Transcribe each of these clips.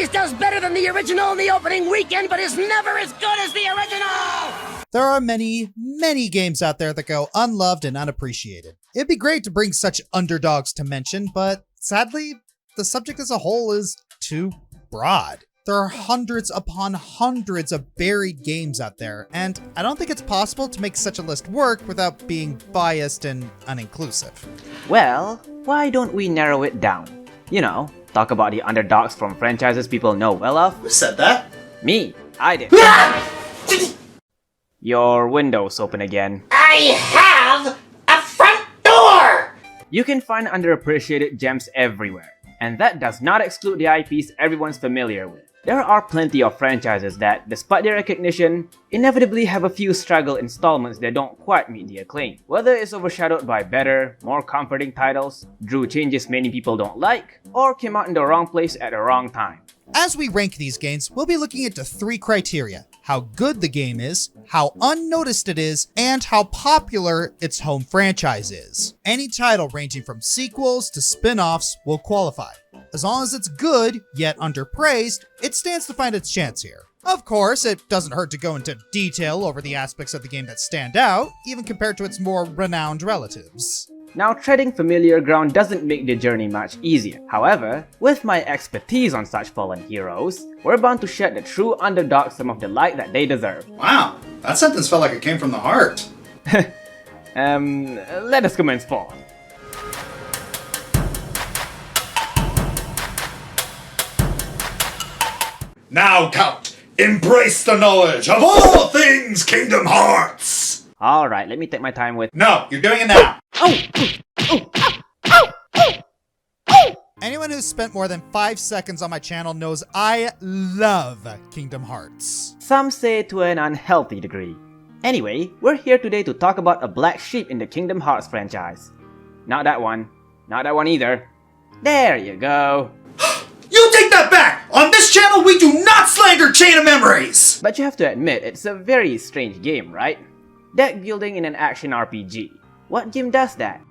always does better than the original in the opening weekend, but is never as good as the original! There are many, many games out there that go unloved and unappreciated. It'd be great to bring such underdogs to mention, but sadly, the subject as a whole is too broad. There are hundreds upon hundreds of buried games out there, and I don't think it's possible to make such a list work without being biased and uninclusive. Well, why don't we narrow it down? You know, talk about the underdogs from franchises people know well of. Who said that? Me, I did. Your window's open again. I have a front door! You can find underappreciated gems everywhere, and that does not exclude the IPs everyone's familiar with. There are plenty of franchises that, despite their recognition, inevitably have a few struggle installments that don't quite meet the acclaim. Whether it's overshadowed by better, more comforting titles, drew changes many people don't like, or came out in the wrong place at the wrong time. As we rank these games, we'll be looking into 3 criteria: how good the game is, how unnoticed it is, and how popular its home franchise is. Any title ranging from sequels to spin-offs will qualify. As long as it's good, yet underpraised, it stands to find its chance here. Of course, it doesn't hurt to go into detail over the aspects of the game that stand out, even compared to its more renowned relatives. Now, treading familiar ground doesn't make the journey much easier. However, with my expertise on such fallen heroes, we're bound to shed the true underdogs some of the light that they deserve. Wow, that sentence felt like it came from the heart. Let us commence forth. Now, Count, embrace the knowledge of all things Kingdom Hearts! Alright, let me take my time with— No, you're doing it now! Anyone who's spent more than 5 seconds on my channel knows I love Kingdom Hearts. Some say to an unhealthy degree. Anyway, we're here today to talk about a black sheep in the Kingdom Hearts franchise. Not that one. Not that one either. There you go. You take that back! On this channel, we do not slander Chain of Memories! But you have to admit, it's a very strange game, right? Deck building in an action RPG. What game does that?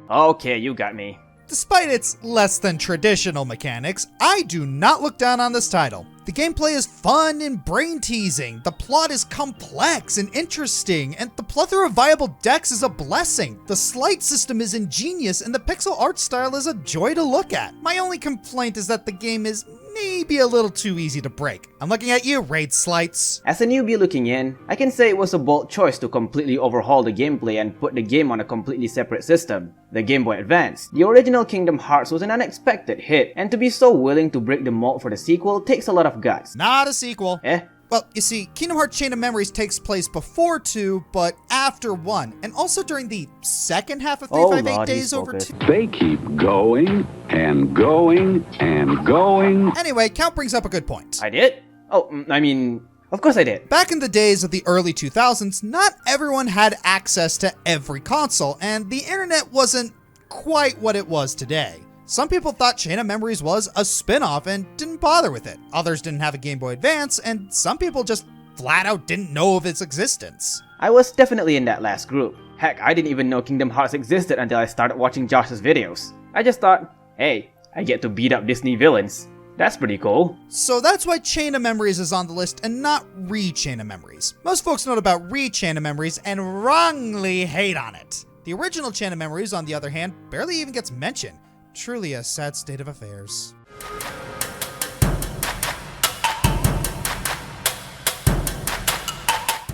Okay, you got me. Despite its less than traditional mechanics, I do not look down on this title. The gameplay is fun and brain-teasing, the plot is complex and interesting, and the plethora of viable decks is a blessing. The sleight system is ingenious, and the pixel art style is a joy to look at. My only complaint is that the game is maybe a little too easy to break. I'm looking at you, Raid Slights. As a newbie looking in, I can say it was a bold choice to completely overhaul the gameplay and put the game on a completely separate system, the Game Boy Advance. The original Kingdom Hearts was an unexpected hit, and to be so willing to break the mold for the sequel takes a lot of guts. Not a sequel. Eh? Well, you see, Kingdom Hearts Chain of Memories takes place before 2, but after 1, and also during the second half of 358 Days over 2. They keep going and going and going. Anyway, Count brings up a good point. I did? Oh, I mean, of course I did. Back in the days of the early 2000s, not everyone had access to every console, and the internet wasn't quite what it was today. Some people thought Chain of Memories was a spin-off and didn't bother with it. Others didn't have a Game Boy Advance, and some people just flat out didn't know of its existence. I was definitely in that last group. Heck, I didn't even know Kingdom Hearts existed until I started watching Josh's videos. I just thought, hey, I get to beat up Disney villains. That's pretty cool. So that's why Chain of Memories is on the list and not Re-Chain of Memories. Most folks know about Re-Chain of Memories and wrongly hate on it. The original Chain of Memories, on the other hand, barely even gets mentioned. Truly a sad state of affairs.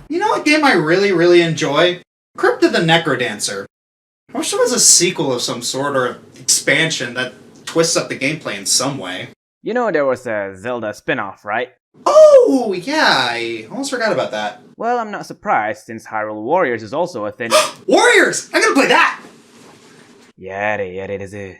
You know what game I really enjoy? Crypt of the Necrodancer. I wish there was a sequel of some sort or expansion that twists up the gameplay in some way. You know there was a Zelda spin-off, right? Oh, yeah, I almost forgot about that. Well, I'm not surprised since Hyrule Warriors is also a thing. Warriors! I'm gonna play that! Yeah.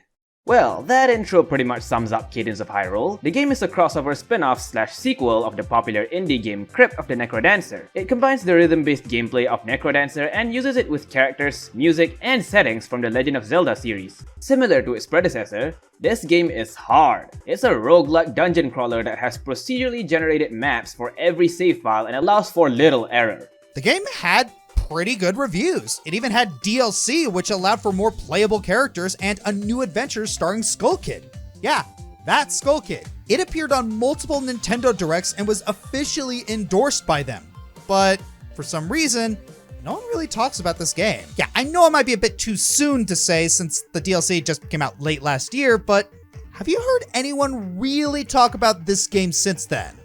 Well, that intro pretty much sums up Cadence of Hyrule. The game is a crossover spin-off / sequel of the popular indie game Crypt of the Necrodancer. It combines the rhythm-based gameplay of Necrodancer and uses it with characters, music, and settings from the Legend of Zelda series. Similar to its predecessor, this game is hard. It's a roguelike dungeon crawler that has procedurally generated maps for every save file and allows for little error. The game had pretty good reviews. It even had DLC, which allowed for more playable characters and a new adventure starring Skull Kid. Yeah, That's Skull Kid. It appeared on multiple Nintendo Directs and was officially endorsed by them. But for some reason, no one really talks about this game. Yeah, I know it might be a bit too soon to say since the DLC just came out late last year, but have you heard anyone really talk about this game since then?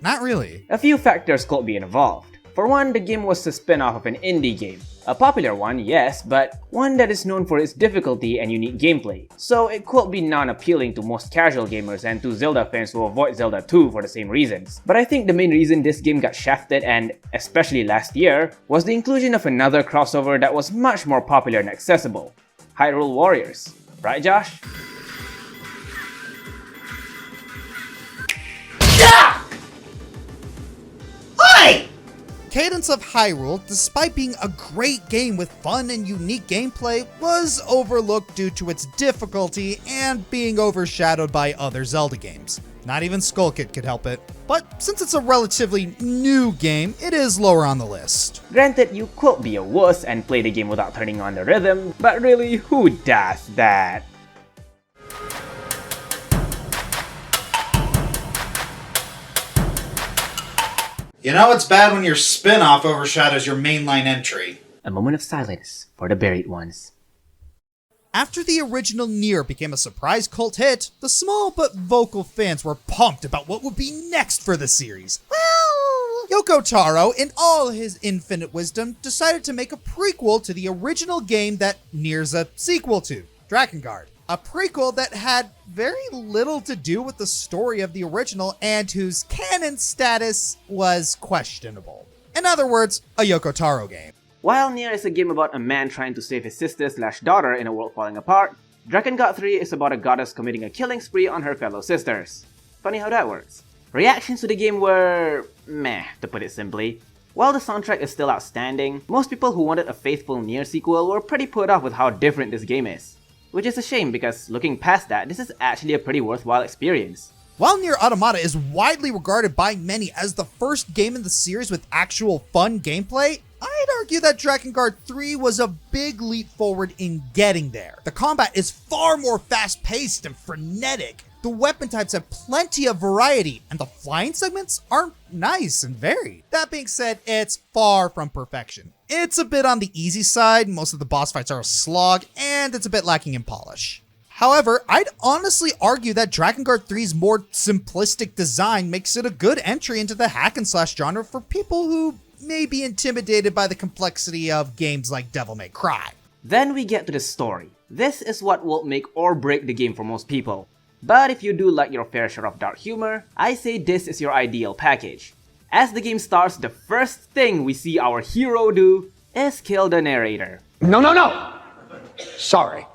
Not really. A few factors could be involved. For one, the game was a spin-off of an indie game. A popular one, yes, but one that is known for its difficulty and unique gameplay. So it could be non-appealing to most casual gamers and to Zelda fans who avoid Zelda 2 for the same reasons. But I think the main reason this game got shafted, and especially last year, was the inclusion of another crossover that was much more popular and accessible. Hyrule Warriors. Right, Josh? Cadence of Hyrule, despite being a great game with fun and unique gameplay, was overlooked due to its difficulty and being overshadowed by other Zelda games. Not even Skull Kid could help it. But since it's a relatively new game, it is lower on the list. Granted, you could be a wuss and play the game without turning on the rhythm, but really, who does that? You know it's bad when your spin-off overshadows your mainline entry. A moment of silence for the buried ones. After the original Nier became a surprise cult hit, the small but vocal fans were pumped about what would be next for the series. Well, Yoko Taro, in all his infinite wisdom, decided to make a prequel to the original game that Nier's a sequel to, Drakengard. A prequel that had very little to do with the story of the original and whose canon status was questionable. In other words, a Yoko Taro game. While Nier is a game about a man trying to save his sister/daughter in a world falling apart, Drakengard 3 is about a goddess committing a killing spree on her fellow sisters. Funny how that works. Reactions to the game were meh, to put it simply. While the soundtrack is still outstanding, most people who wanted a faithful Nier sequel were pretty put off with how different this game is. Which is a shame because looking past that, this is actually a pretty worthwhile experience. While Nier Automata is widely regarded by many as the first game in the series with actual fun gameplay, I'd argue that Drakengard 3 was a big leap forward in getting there. The combat is far more fast-paced and frenetic. The weapon types have plenty of variety, and the flying segments are nice and varied. That being said, it's far from perfection. It's a bit on the easy side, most of the boss fights are a slog, and it's a bit lacking in polish. However, I'd honestly argue that Drakengard 3's more simplistic design makes it a good entry into the hack and slash genre for people who may be intimidated by the complexity of games like Devil May Cry. Then we get to the story. This is what will make or break the game for most people. But if you do like your fair share of dark humor, I say this is your ideal package. As the game starts, the first thing we see our hero do is kill the narrator. No! Sorry.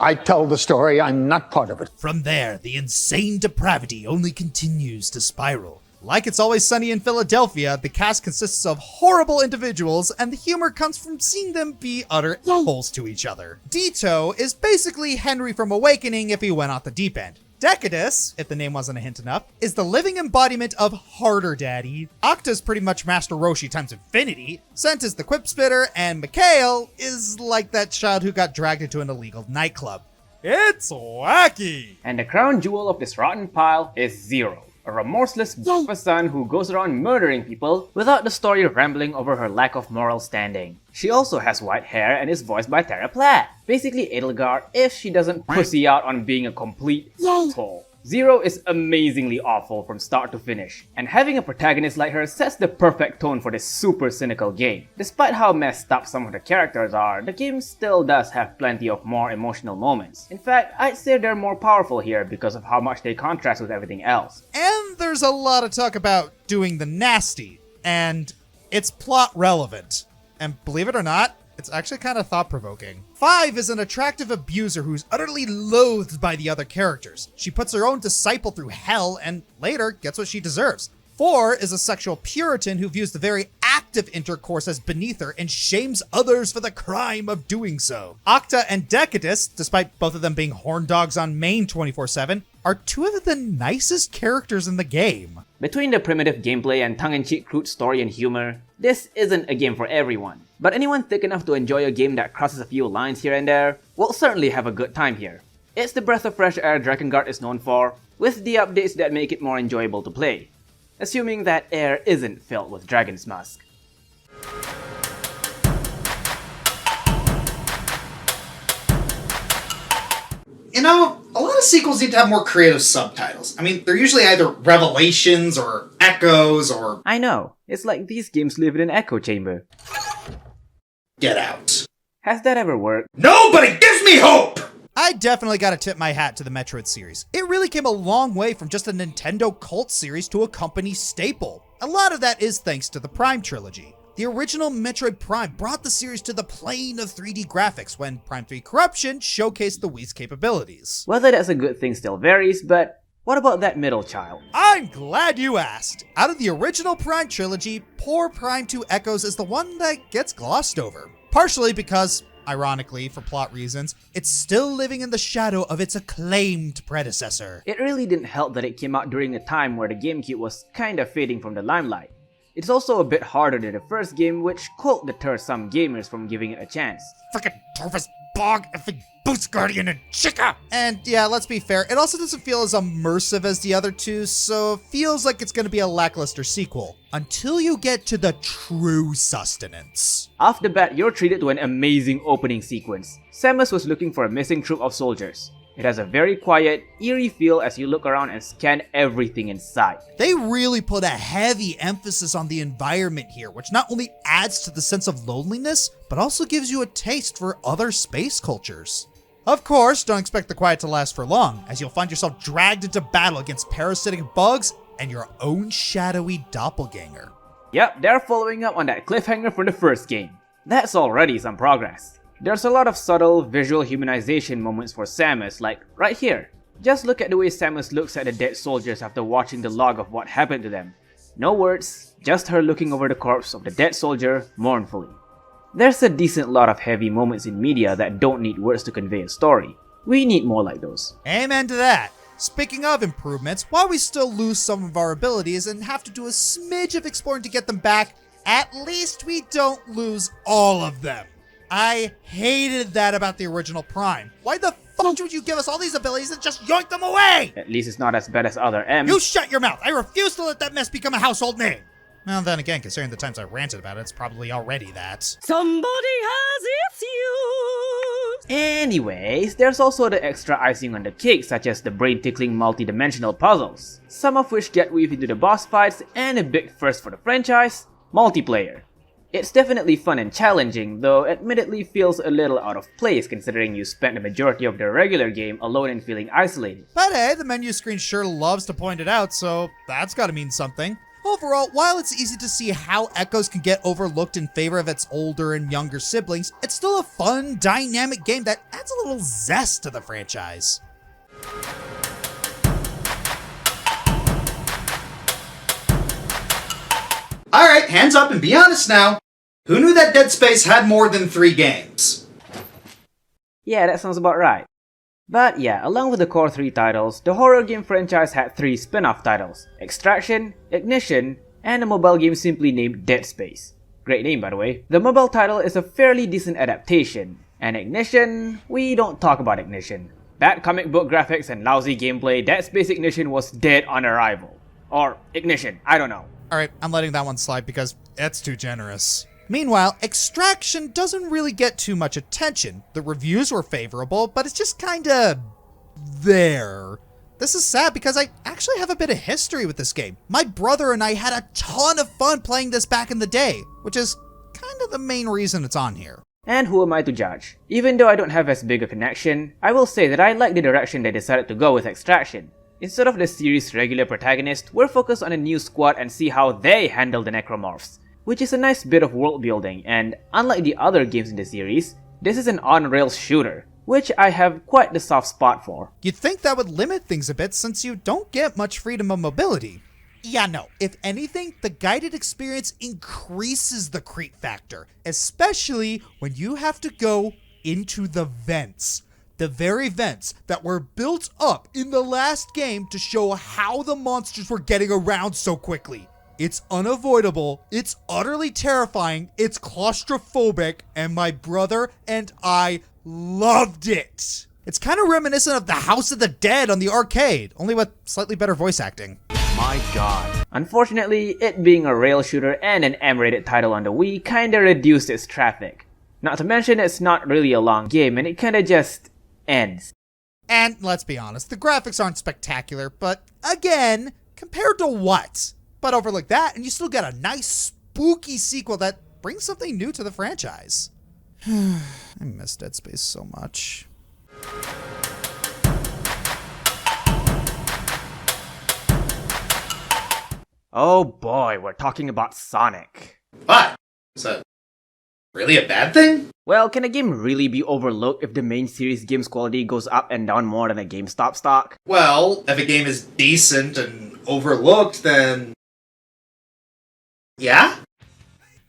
I tell the story, I'm not part of it. From there, the insane depravity only continues to spiral. Like It's Always Sunny in Philadelphia, the cast consists of horrible individuals, and the humor comes from seeing them be utter assholes to each other. Ditto is basically Henry from Awakening if he went off the deep end. Decadus, if the name wasn't a hint enough, is the living embodiment of Harder Daddy. Octa's pretty much Master Roshi times infinity. Cent is the quip spitter, and Mikhail is like that child who got dragged into an illegal nightclub. It's wacky! And the crown jewel of this rotten pile is Zero, a remorseless son who goes around murdering people without the story rambling over her lack of moral standing. She also has white hair and is voiced by Tara Platt, basically Edelgard if she doesn't pussy out on being a complete asshole. Zero is amazingly awful from start to finish, and having a protagonist like her sets the perfect tone for this super cynical game. Despite how messed up some of the characters are, the game still does have plenty of more emotional moments. In fact, I'd say they're more powerful here because of how much they contrast with everything else. And there's a lot of talk about doing the nasty, and it's plot relevant. And believe it or not, it's actually kind of thought-provoking. 5 is an attractive abuser who's utterly loathed by the other characters. She puts her own disciple through hell and later gets what she deserves. 4 is a sexual puritan who views the very act of intercourse as beneath her and shames others for the crime of doing so. Octa and Decadus, despite both of them being horn dogs on main 24/7, are two of the nicest characters in the game. Between the primitive gameplay and tongue-in-cheek crude story and humor, this isn't a game for everyone. But anyone thick enough to enjoy a game that crosses a few lines here and there will certainly have a good time here. It's the breath of fresh air Drakengard is known for, with the updates that make it more enjoyable to play, assuming that air isn't filled with Dragon's Musk. You know, a lot of sequels need to have more creative subtitles. I mean, they're usually either revelations or echoes or... I know, it's like these games live in an echo chamber. Get out. Has that ever worked? No, but it gives me hope! I definitely gotta tip my hat to the Metroid series. It really came a long way from just a Nintendo cult series to a company staple. A lot of that is thanks to the Prime trilogy. The original Metroid Prime brought the series to the plane of 3D graphics when Prime 3 Corruption showcased the Wii's capabilities. Whether that's a good thing still varies, but what about that middle child? I'm glad you asked. Out of the original Prime trilogy, poor Prime 2 Echoes is the one that gets glossed over. Partially because, ironically, for plot reasons, it's still living in the shadow of its acclaimed predecessor. It really didn't help that it came out during a time where the GameCube was kinda fading from the limelight. It's also a bit harder than the first game, which could deter some gamers from giving it a chance. Frickin' Torvus Bog, effing Boost Guardian and Chica! And yeah, let's be fair, it also doesn't feel as immersive as the other two, so it feels like it's gonna be a lackluster sequel. Until you get to the true sustenance. Off the bat, you're treated to an amazing opening sequence. Samus was looking for a missing troop of soldiers. It has a very quiet, eerie feel as you look around and scan everything in sight. They really put a heavy emphasis on the environment here, which not only adds to the sense of loneliness, but also gives you a taste for other space cultures. Of course, don't expect the quiet to last for long, as you'll find yourself dragged into battle against parasitic bugs and your own shadowy doppelganger. Yep, they're following up on that cliffhanger from the first game. That's already some progress. There's a lot of subtle visual humanization moments for Samus, like right here. Just look at the way Samus looks at the dead soldiers after watching the log of what happened to them. No words, just her looking over the corpse of the dead soldier mournfully. There's a decent lot of heavy moments in media that don't need words to convey a story. We need more like those. Amen to that. Speaking of improvements, while we still lose some of our abilities and have to do a smidge of exploring to get them back, at least we don't lose all of them. I hated that about the original Prime. Why the fuck would you give us all these abilities and just yoink them away? At least it's not as bad as other M's. You shut your mouth! I refuse to let that mess become a household name! Well, then again, considering the times I ranted about it, it's probably already that. Somebody has its use. Anyways, there's also the extra icing on the cake, such as the brain-tickling multi-dimensional puzzles, some of which get weaved into the boss fights, and a big first for the franchise, multiplayer. It's definitely fun and challenging, though admittedly feels a little out of place considering you spent the majority of the regular game alone and feeling isolated. But hey, the menu screen sure loves to point it out, so that's gotta mean something. Overall, while it's easy to see how Echoes can get overlooked in favor of its older and younger siblings, it's still a fun, dynamic game that adds a little zest to the franchise. Alright, hands up and be honest now. Who knew that Dead Space had more than 3 games? Yeah, that sounds about right. But yeah, along with the core 3 titles, the horror game franchise had 3 spin-off titles: Extraction, Ignition, and a mobile game simply named Dead Space. Great name, by the way. The mobile title is a fairly decent adaptation, and Ignition, we don't talk about Ignition. Bad comic book graphics and lousy gameplay, Dead Space Ignition was dead on arrival. Or Ignition, I don't know. Alright, I'm letting that one slide because that's too generous. Meanwhile, Extraction doesn't really get too much attention. The reviews were favorable, but it's just kinda there. This is sad because I actually have a bit of history with this game. My brother and I had a ton of fun playing this back in the day, which is kind of the main reason it's on here. And who am I to judge? Even though I don't have as big a connection, I will say that I like the direction they decided to go with Extraction. Instead of the series' regular protagonist, we're focused on a new squad and see how they handle the necromorphs, which is a nice bit of world building, and unlike the other games in the series, this is an on-rails shooter, which I have quite the soft spot for. You'd think that would limit things a bit since you don't get much freedom of mobility. Yeah, no, if anything, the guided experience increases the creep factor, especially when you have to go into the vents. The very vents that were built up in the last game to show how the monsters were getting around so quickly. It's unavoidable, it's utterly terrifying, it's claustrophobic, and my brother and I loved it. It's kind of reminiscent of the House of the Dead on the arcade, only with slightly better voice acting. My god. Unfortunately, it being a rail shooter and an M-rated title on the Wii kinda reduced its traffic. Not to mention it's not really a long game and it kinda just ends. And let's be honest, the graphics aren't spectacular, but again, compared to what? But overlook that and you still get a nice spooky sequel that brings something new to the franchise. I miss Dead Space so much. Oh boy, we're talking about Sonic. What? Is that really a bad thing? Well, can a game really be overlooked if the main series game's quality goes up and down more than a GameStop stock? Well, if a game is decent and overlooked, then... yeah?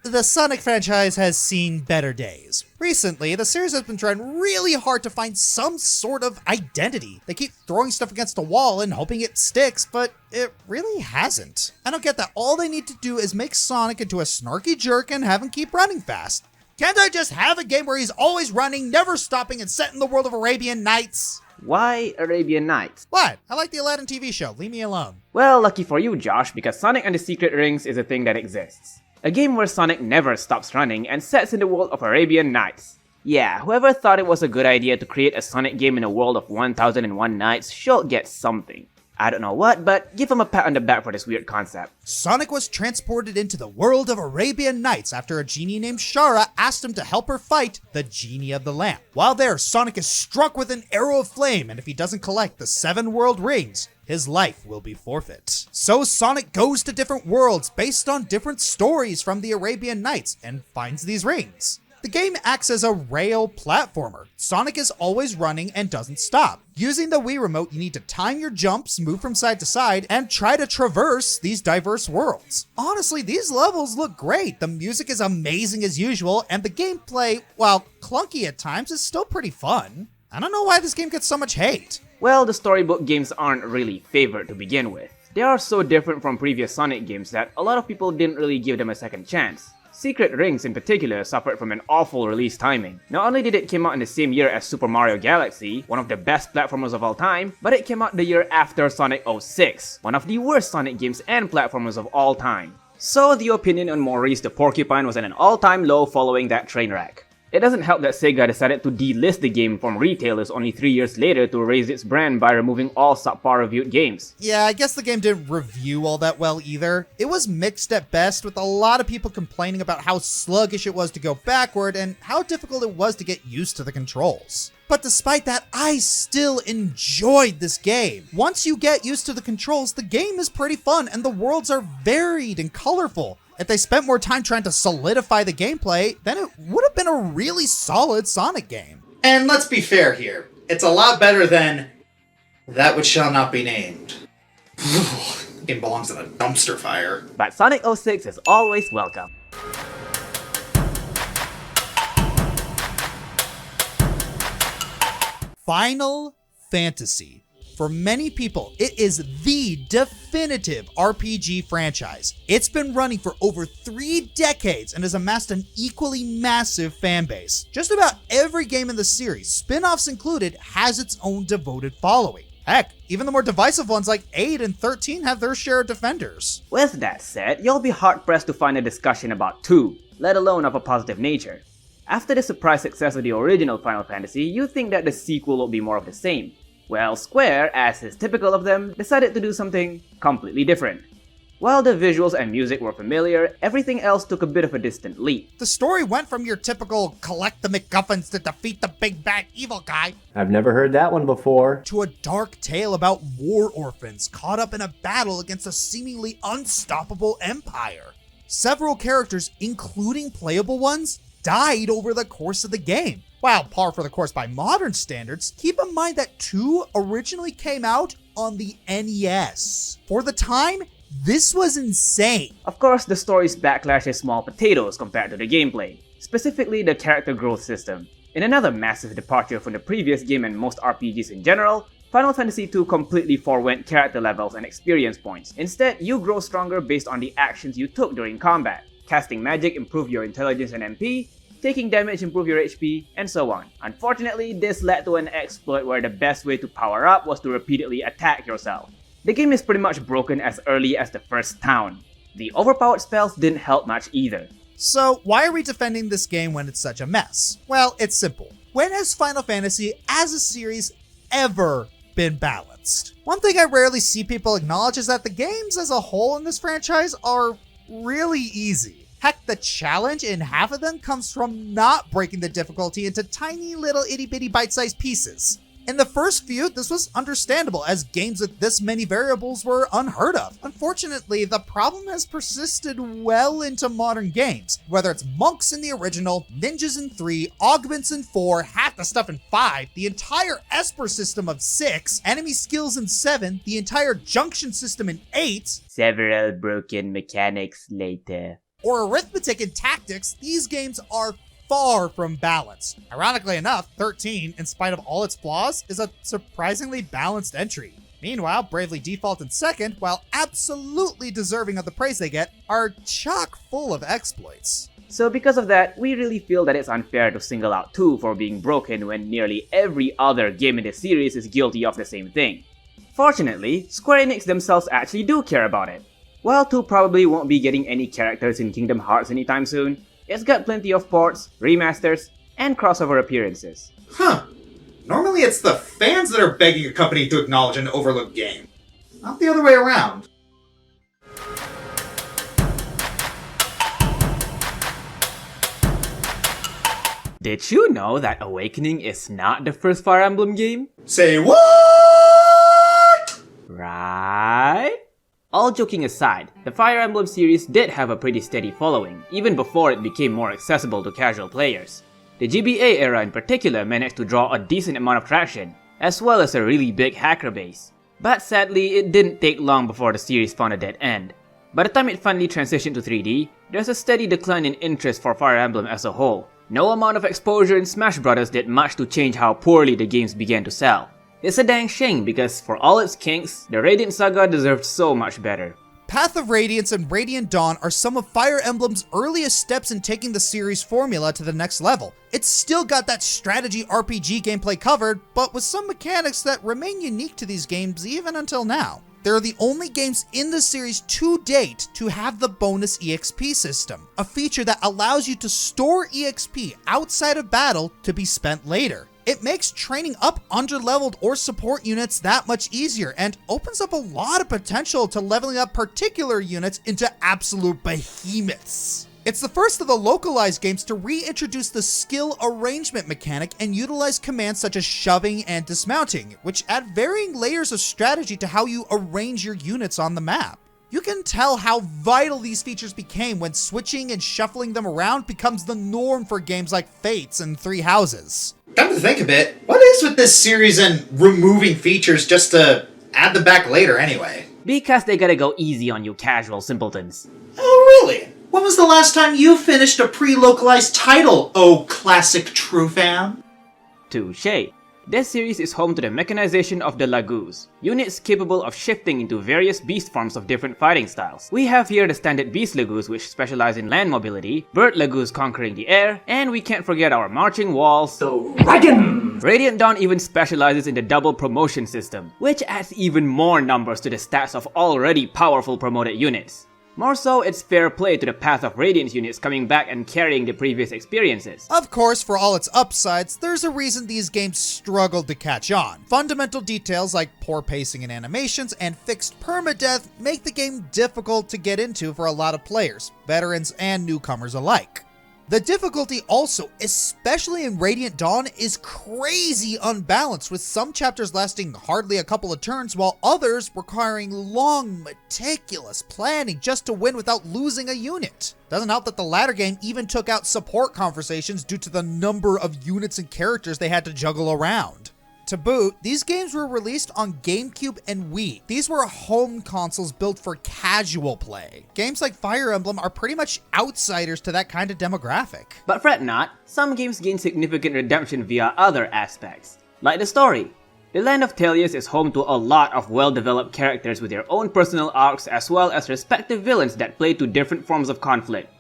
The Sonic franchise has seen better days. Recently, the series has been trying really hard to find some sort of identity. They keep throwing stuff against a wall and hoping it sticks, but it really hasn't. I don't get that all they need to do is make Sonic into a snarky jerk and have him keep running fast. Can't I just have a game where he's always running, never stopping, and set in the world of Arabian Nights? Why Arabian Nights? What? I like the Aladdin TV show. Leave me alone. Well, lucky for you, Josh, because Sonic and the Secret Rings is a thing that exists. A game where Sonic never stops running and sets in the world of Arabian Nights. Yeah, whoever thought it was a good idea to create a Sonic game in a world of 1001 Nights should get something. I don't know what, but give him a pat on the back for this weird concept. Sonic was transported into the world of Arabian Nights after a genie named Shara asked him to help her fight the Genie of the Lamp. While there, Sonic is struck with an arrow of flame, and if he doesn't collect the 7 world rings, his life will be forfeit. So Sonic goes to different worlds based on different stories from the Arabian Nights and finds these rings. The game acts as a rail platformer. Sonic is always running and doesn't stop. Using the Wii Remote, you need to time your jumps, move from side to side, and try to traverse these diverse worlds. Honestly, these levels look great. The music is amazing as usual, and the gameplay, while clunky at times, is still pretty fun. I don't know why this game gets so much hate. Well, the storybook games aren't really favored to begin with. They are so different from previous Sonic games that a lot of people didn't really give them a second chance. Secret Rings in particular suffered from an awful release timing. Not only did it come out in the same year as Super Mario Galaxy, one of the best platformers of all time, but it came out the year after Sonic 06, one of the worst Sonic games and platformers of all time. So the opinion on Maurice the Porcupine was at an all-time low following that train wreck. It doesn't help that Sega decided to delist the game from retailers only 3 years later to raise its brand by removing all subpar reviewed games. Yeah, I guess the game didn't review all that well either. It was mixed at best, with a lot of people complaining about how sluggish it was to go backward and how difficult it was to get used to the controls. But despite that, I still enjoyed this game. Once you get used to the controls, the game is pretty fun and the worlds are varied and colorful. If they spent more time trying to solidify the gameplay, then it would have been a really solid Sonic game. And let's be fair here. It's a lot better than That Which Shall Not Be Named. The game belongs in a dumpster fire. But Sonic 06 is always welcome. Final Fantasy. For many people, it is the definitive RPG franchise. It's been running for over 3 decades and has amassed an equally massive fan base. Just about every game in the series, spin-offs included, has its own devoted following. Heck, even the more divisive ones like 8 and 13 have their share of defenders. With that said, you'll be hard-pressed to find a discussion about 2, let alone of a positive nature. After the surprise success of the original Final Fantasy, you'd think that the sequel would be more of the same. Well, Square, as is typical of them, decided to do something completely different. While the visuals and music were familiar, everything else took a bit of a distant leap. The story went from your typical collect the MacGuffins to defeat the big bad evil guy I've never heard that one before. to a dark tale about war orphans caught up in a battle against a seemingly unstoppable empire. Several characters, including playable ones, died over the course of the game. While par for the course by modern standards, keep in mind that 2 originally came out on the NES. For the time, this was insane. Of course, the story's backlash is small potatoes compared to the gameplay, specifically the character growth system. In another massive departure from the previous game and most RPGs in general, Final Fantasy II completely forewent character levels and experience points. Instead, you grow stronger based on the actions you took during combat. Casting magic improved your intelligence and MP, taking damage improve your HP, and so on. Unfortunately, this led to an exploit where the best way to power up was to repeatedly attack yourself. The game is pretty much broken as early as the first town. The overpowered spells didn't help much either. So why are we defending this game when it's such a mess? Well, it's simple. When has Final Fantasy as a series ever been balanced? One thing I rarely see people acknowledge is that the games as a whole in this franchise are really easy. Heck, the challenge in half of them comes from not breaking the difficulty into tiny little itty bitty bite-sized pieces. In the first few, this was understandable as games with this many variables were unheard of. Unfortunately, the problem has persisted well into modern games. Whether it's monks in the original, ninjas in 3, augments in 4, half the stuff in 5, the entire Esper system of 6, enemy skills in 7, the entire junction system in 8, Several broken mechanics later. or arithmetic and tactics, these games are far from balanced. Ironically enough, 13, in spite of all its flaws, is a surprisingly balanced entry. Meanwhile, Bravely Default in second, while absolutely deserving of the praise they get, are chock full of exploits. So because of that, we really feel that it's unfair to single out 2 for being broken when nearly every other game in the series is guilty of the same thing. Fortunately, Square Enix themselves actually do care about it. While 2 probably won't be getting any characters in Kingdom Hearts anytime soon, it's got plenty of ports, remasters, and crossover appearances. Huh. Normally it's the fans that are begging a company to acknowledge an overlooked game. Not the other way around. Did you know that Awakening is not the first Fire Emblem game? Say what? Right? All joking aside, the Fire Emblem series did have a pretty steady following, even before it became more accessible to casual players. The GBA era in particular managed to draw a decent amount of traction, as well as a really big hacker base. But sadly, it didn't take long before the series found a dead end. By the time it finally transitioned to 3D, there's a steady decline in interest for Fire Emblem as a whole. No amount of exposure in Smash Bros. Did much to change how poorly the games began to sell. It's a dang shame because for all its kinks, the Radiant Saga deserved so much better. Path of Radiance and Radiant Dawn are some of Fire Emblem's earliest steps in taking the series formula to the next level. It's still got that strategy RPG gameplay covered, but with some mechanics that remain unique to these games even until now. They're the only games in the series to date to have the bonus EXP system, a feature that allows you to store EXP outside of battle to be spent later. It makes training up underleveled or support units that much easier and opens up a lot of potential to leveling up particular units into absolute behemoths. It's the first of the localized games to reintroduce the skill arrangement mechanic and utilize commands such as shoving and dismounting, which add varying layers of strategy to how you arrange your units on the map. You can tell how vital these features became when switching and shuffling them around becomes the norm for games like Fates and Three Houses. Come to think of it, what is with this series and removing features just to add them back later anyway? Because they gotta go easy on you casual simpletons. Oh really? When was the last time you finished a pre-localized title, oh classic true fan? Touché. This series is home to the mechanization of the Lagoos, units capable of shifting into various beast forms of different fighting styles. We have here the standard Beast Lagoos which specialize in land mobility, Bird Lagoos conquering the air, and we can't forget our marching walls, the Dragon! Radiant Dawn even specializes in the double promotion system, which adds even more numbers to the stats of already powerful promoted units. More so, it's fair play to the Path of Radiance units coming back and carrying the previous experiences. Of course, for all its upsides, there's a reason these games struggled to catch on. Fundamental details like poor pacing and animations and fixed permadeath make the game difficult to get into for a lot of players, veterans and newcomers alike. The difficulty also, especially in Radiant Dawn, is crazy unbalanced, with some chapters lasting hardly a couple of turns while others requiring long, meticulous planning just to win without losing a unit. Doesn't help that the latter game even took out support conversations due to the number of units and characters they had to juggle around. To boot, these games were released on GameCube and Wii. These were home consoles built for casual play. Games like Fire Emblem are pretty much outsiders to that kind of demographic. But fret not, some games gain significant redemption via other aspects, like the story. The Land of Tellius is home to a lot of well-developed characters with their own personal arcs as well as respective villains that play to different forms of conflict.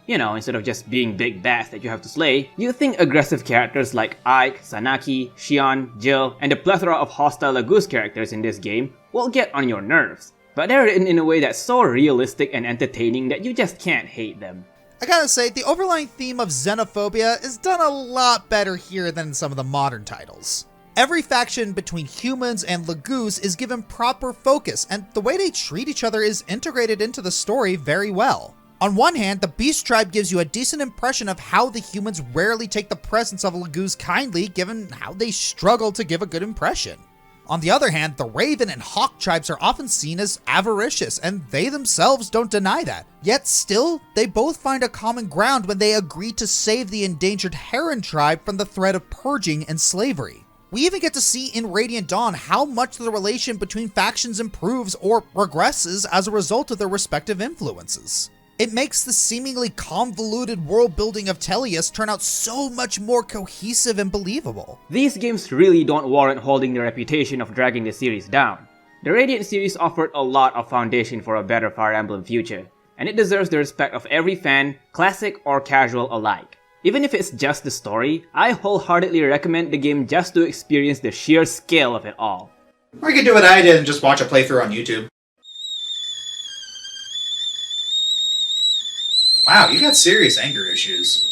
You know, instead of just being big bats that you have to slay, you think aggressive characters like Ike, Sanaki, Xion, Jill, and the plethora of hostile Laguz characters in this game will get on your nerves. But they're written in a way that's so realistic and entertaining that you just can't hate them. I gotta say, the overlying theme of xenophobia is done a lot better here than in some of the modern titles. Every faction between humans and Laguz is given proper focus, and the way they treat each other is integrated into the story very well. On one hand, the Beast Tribe gives you a decent impression of how the humans rarely take the presence of Laguz kindly, given how they struggle to give a good impression. On the other hand, the Raven and Hawk tribes are often seen as avaricious, and they themselves don't deny that. Yet still, they both find a common ground when they agree to save the endangered Heron tribe from the threat of purging and slavery. We even get to see in Radiant Dawn how much the relation between factions improves or regresses as a result of their respective influences. It makes the seemingly convoluted world building of Tellius turn out so much more cohesive and believable. These games really don't warrant holding the reputation of dragging the series down. The Radiant series offered a lot of foundation for a better Fire Emblem future, and it deserves the respect of every fan, classic or casual alike. Even if it's just the story, I wholeheartedly recommend the game just to experience the sheer scale of it all. Or you can do what I did and just watch a playthrough on YouTube. Wow, you got serious anger issues.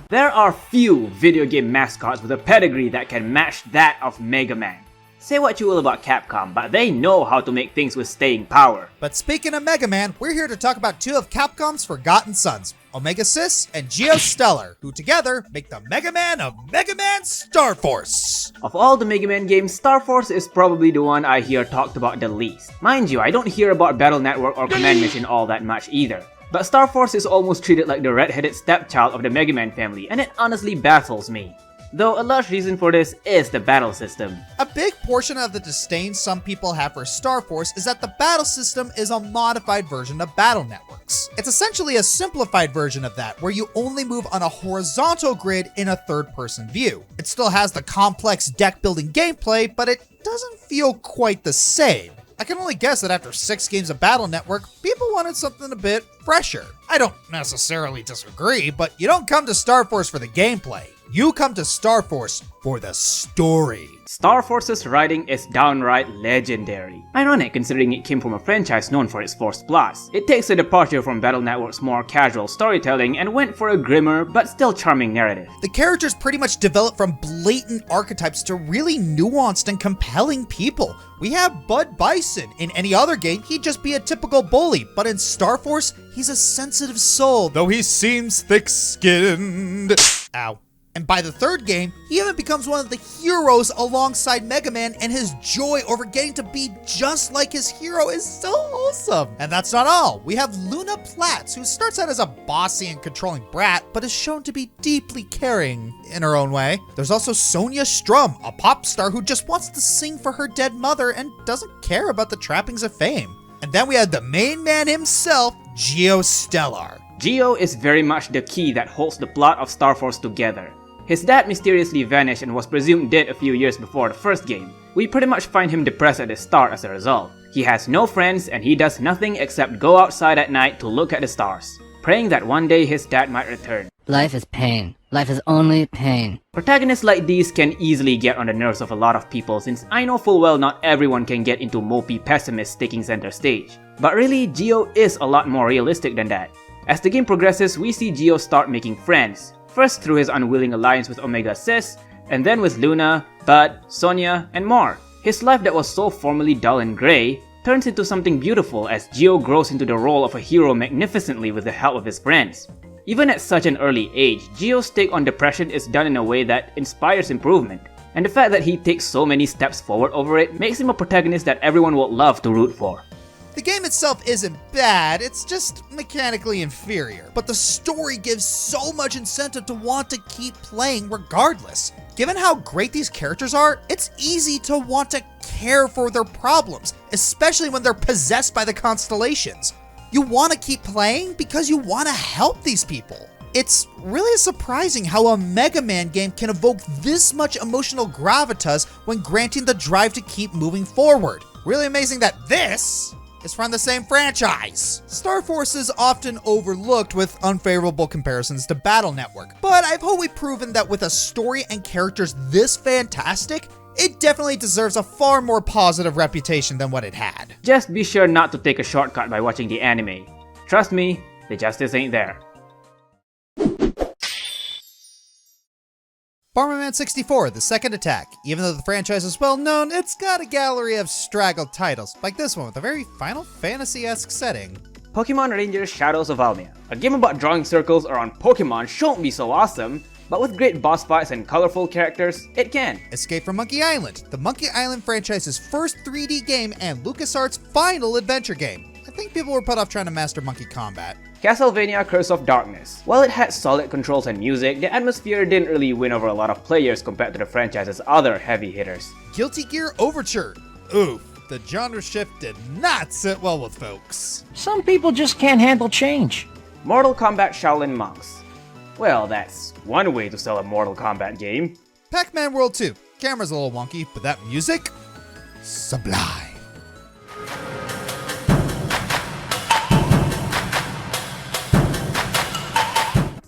There are few video game mascots with a pedigree that can match that of Mega Man. Say what you will about Capcom, but they know how to make things with staying power. But speaking of Mega Man, we're here to talk about two of Capcom's forgotten sons, Omega Sis and Geostellar, who together make the Mega Man of Mega Man Star Force. Of all the Mega Man games, Star Force is probably the one I hear talked about the least. Mind you, I don't hear about Battle Network or Command Mission all that much either. But Star Force is almost treated like the red-headed stepchild of the Mega Man family, and it honestly baffles me. Though a large reason for this is the battle system. A big portion of the disdain some people have for Star Force is that the battle system is a modified version of Battle Networks. It's essentially a simplified version of that, where you only move on a horizontal grid in a third-person view. It still has the complex deck-building gameplay, but it doesn't feel quite the same. I can only guess that after 6 games of Battle Network, people wanted something a bit fresher. I don't necessarily disagree, but you don't come to Star Force for the gameplay. You come to Star Force for the story. Star Force's writing is downright legendary. Ironic considering it came from a franchise known for its forced plots. It takes a departure from Battle Network's more casual storytelling and went for a grimmer but still charming narrative. The characters pretty much develop from blatant archetypes to really nuanced and compelling people. We have Bud Bison. In any other game, he'd just be a typical bully, but in Star Force, he's a sensitive soul, though he seems thick-skinned. Ow. And by the third game, he even becomes one of the heroes alongside Mega Man, and his joy over getting to be just like his hero is so wholesome. And that's not all. We have Luna Platts, who starts out as a bossy and controlling brat, but is shown to be deeply caring in her own way. There's also Sonia Strum, a pop star who just wants to sing for her dead mother and doesn't care about the trappings of fame. And then we have the main man himself, Geostellar. Geo is very much the key that holds the plot of Star Force together. His dad mysteriously vanished and was presumed dead a few years before the first game. We pretty much find him depressed at the start as a result. He has no friends and he does nothing except go outside at night to look at the stars, praying that one day his dad might return. Life is pain. Life is only pain. Protagonists like these can easily get on the nerves of a lot of people, since I know full well not everyone can get into mopey pessimists taking center stage. But really, Geo is a lot more realistic than that. As the game progresses, we see Geo start making friends. First through his unwilling alliance with Omega Sis, and then with Luna, Bud, Sonia, and more. His life that was so formerly dull and grey turns into something beautiful as Geo grows into the role of a hero magnificently with the help of his friends. Even at such an early age, Geo's take on depression is done in a way that inspires improvement. And the fact that he takes so many steps forward over it makes him a protagonist that everyone will love to root for. The game itself isn't bad, it's just mechanically inferior, but the story gives so much incentive to want to keep playing regardless. Given how great these characters are, it's easy to want to care for their problems, especially when they're possessed by the constellations. You want to keep playing because you want to help these people. It's really surprising how a Mega Man game can evoke this much emotional gravitas when granting the drive to keep moving forward. Really amazing that this is from the same franchise. Star Force is often overlooked with unfavorable comparisons to Battle Network, but I've wholly proven that with a story and characters this fantastic, it definitely deserves a far more positive reputation than what it had. Just be sure not to take a shortcut by watching the anime. Trust me, the justice ain't there. Bomberman 64, The Second Attack. Even though the franchise is well known, it's got a gallery of straggled titles, like this one with a very Final Fantasy-esque setting. Pokemon Rangers Shadows of Almia. A game about drawing circles around Pokemon shouldn't be so awesome, but with great boss fights and colorful characters, it can. Escape from Monkey Island, the Monkey Island franchise's first 3D game and LucasArts' final adventure game. I think people were put off trying to master Monkey Combat. Castlevania Curse of Darkness. While it had solid controls and music, the atmosphere didn't really win over a lot of players compared to the franchise's other heavy hitters. Guilty Gear Overture. Oof, the genre shift did not sit well with folks. Some people just can't handle change. Mortal Kombat Shaolin Monks. Well, that's one way to sell a Mortal Kombat game. Pac-Man World 2. Camera's a little wonky, but that music? Sublime.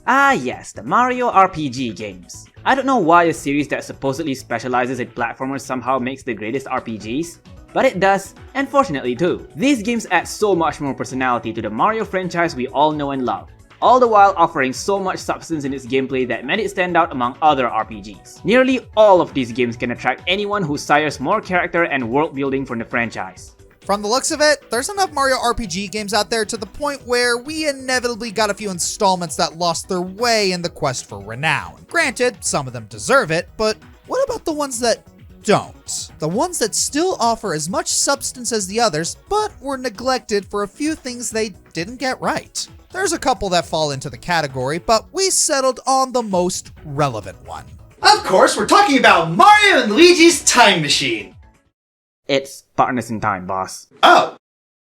Ah yes, the Mario RPG games. I don't know why a series that supposedly specializes in platformers somehow makes the greatest RPGs, but it does, and fortunately too. These games add so much more personality to the Mario franchise we all know and love, all the while offering so much substance in its gameplay that made it stand out among other RPGs. Nearly all of these games can attract anyone who sires more character and world building from the franchise. From the looks of it, there's enough Mario RPG games out there to the point where we inevitably got a few installments that lost their way in the quest for renown. Granted, some of them deserve it, but what about the ones that don't? The ones that still offer as much substance as the others, but were neglected for a few things they didn't get right. There's a couple that fall into the category, but we settled on the most relevant one. Of course, we're talking about Mario and Luigi's Time Machine. It's Partners in Time, boss. Oh!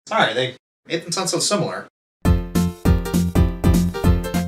Sorry, they made them sound so similar.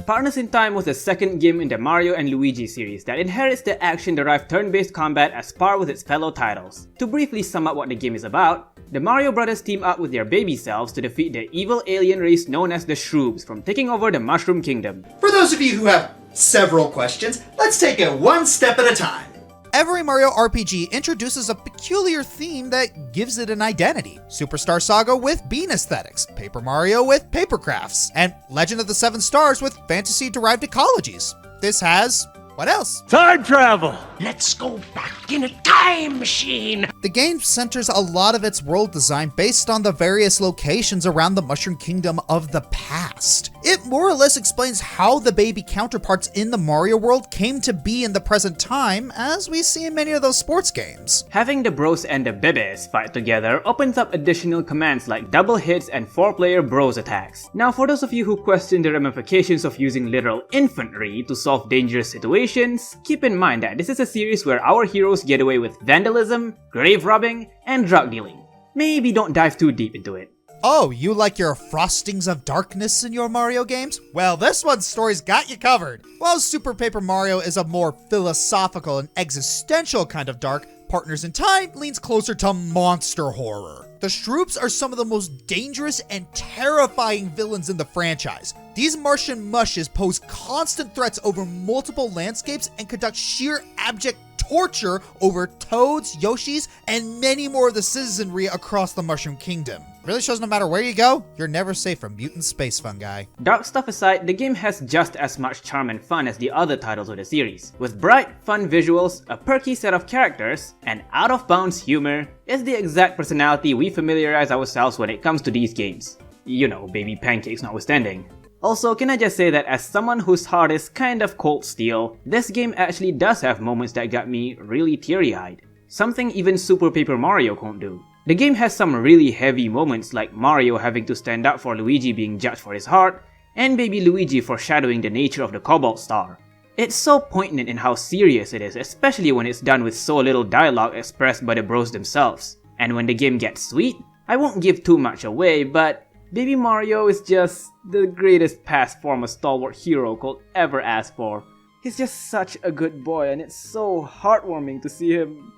Partners in Time was the second game in the Mario and Luigi series that inherits the action-derived turn-based combat as par with its fellow titles. To briefly sum up what the game is about, the Mario brothers team up with their baby selves to defeat the evil alien race known as the Shroobs from taking over the Mushroom Kingdom. For those of you who have several questions, let's take it one step at a time. Every Mario RPG introduces a peculiar theme that gives it an identity. Superstar Saga with bean aesthetics, Paper Mario with paper crafts, and Legend of the Seven Stars with fantasy-derived ecologies. This has... what else? Time travel! Let's go back in a time machine! The game centers a lot of its world design based on the various locations around the Mushroom Kingdom of the past. It more or less explains how the baby counterparts in the Mario world came to be in the present time, as we see in many of those sports games. Having the bros and the bebes fight together opens up additional commands like double hits and 4-player bros attacks. Now for those of you who question the ramifications of using literal infantry to solve dangerous situations, keep in mind that this is a series where our heroes get away with vandalism, grave robbing, and drug dealing. Maybe don't dive too deep into it. Oh, you like your frostings of darkness in your Mario games? Well, this one's story's got you covered. While Super Paper Mario is a more philosophical and existential kind of dark, Partners in Time leans closer to monster horror. The Shroobs are some of the most dangerous and terrifying villains in the franchise. These Martian mushes pose constant threats over multiple landscapes and conduct sheer abject torture over Toads, Yoshis, and many more of the citizenry across the Mushroom Kingdom. Really shows no matter where you go, you're never safe from mutant space fungi. Dark stuff aside, the game has just as much charm and fun as the other titles of the series. With bright, fun visuals, a perky set of characters, and out-of-bounds humor, it's the exact personality we familiarize ourselves when it comes to these games. You know, baby pancakes notwithstanding. Also, can I just say that as someone whose heart is kind of cold steel, this game actually does have moments that got me really teary-eyed. Something even Super Paper Mario can't do. The game has some really heavy moments like Mario having to stand up for Luigi being judged for his heart, and baby Luigi foreshadowing the nature of the Cobalt Star. It's so poignant in how serious it is, especially when it's done with so little dialogue expressed by the bros themselves. And when the game gets sweet, I won't give too much away, but Baby Mario is just the greatest past form a stalwart hero could ever ask for. He's just such a good boy and it's so heartwarming to see him...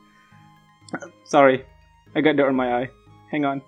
Sorry, I got dirt on my eye. Hang on.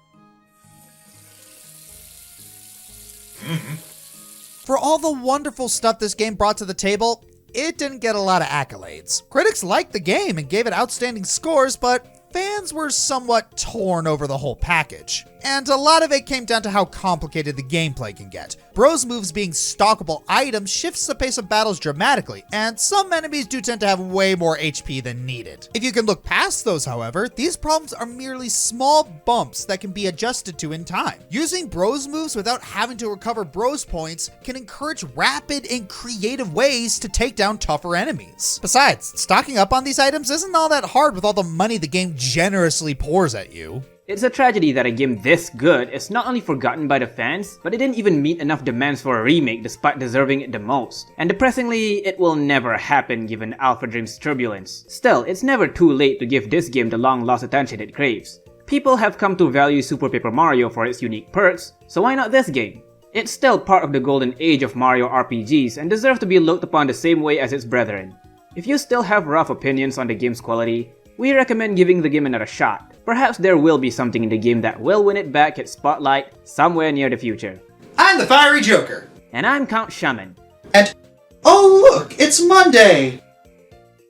For all the wonderful stuff this game brought to the table, it didn't get a lot of accolades. Critics liked the game and gave it outstanding scores, but fans were somewhat torn over the whole package. And a lot of it came down to how complicated the gameplay can get. Bros moves being stockable items shifts the pace of battles dramatically, and some enemies do tend to have way more HP than needed. If you can look past those, however, these problems are merely small bumps that can be adjusted to in time. Using bros moves without having to recover bros points can encourage rapid and creative ways to take down tougher enemies. Besides, stocking up on these items isn't all that hard with all the money the game generously pours at you. It's a tragedy that a game this good is not only forgotten by the fans, but it didn't even meet enough demands for a remake despite deserving it the most. And depressingly, it will never happen given Alpha Dream's turbulence. Still, it's never too late to give this game the long-lost attention it craves. People have come to value Super Paper Mario for its unique perks, so why not this game? It's still part of the golden age of Mario RPGs and deserves to be looked upon the same way as its brethren. If you still have rough opinions on the game's quality, we recommend giving the game another shot. Perhaps there will be something in the game that will win it back its spotlight somewhere near the future. I'm the Fiery Joker. And I'm Count Shaman. And, oh look, it's Monday!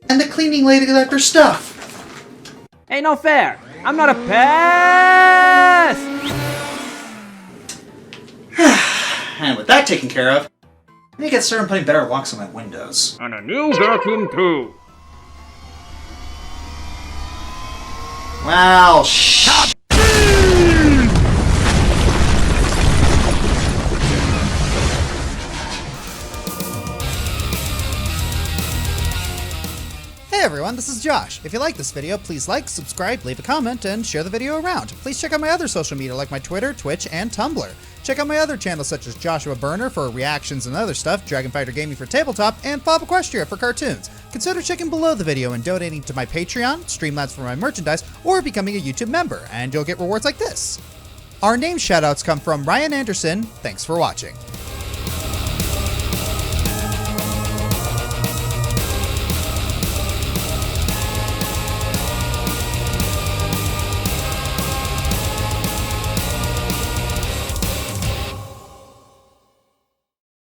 And the cleaning lady left her stuff. Ain't no fair! I'm not a pest! And with that taken care of, I need to get started putting better locks on my windows. And a new vacuum too! Well, shut. Hey everyone, this is Josh. If you like this video, please like, subscribe, leave a comment, and share the video around. Please check out my other social media like my Twitter, Twitch, and Tumblr. Check out my other channels such as Joshua Burner for reactions and other stuff, Dragon Fighter Gaming for tabletop, and Bob Equestria for cartoons. Consider checking below the video and donating to my Patreon, Streamlabs for my merchandise, or becoming a YouTube member, and you'll get rewards like this. Our name shoutouts come from Ryan Anderson. Thanks for watching.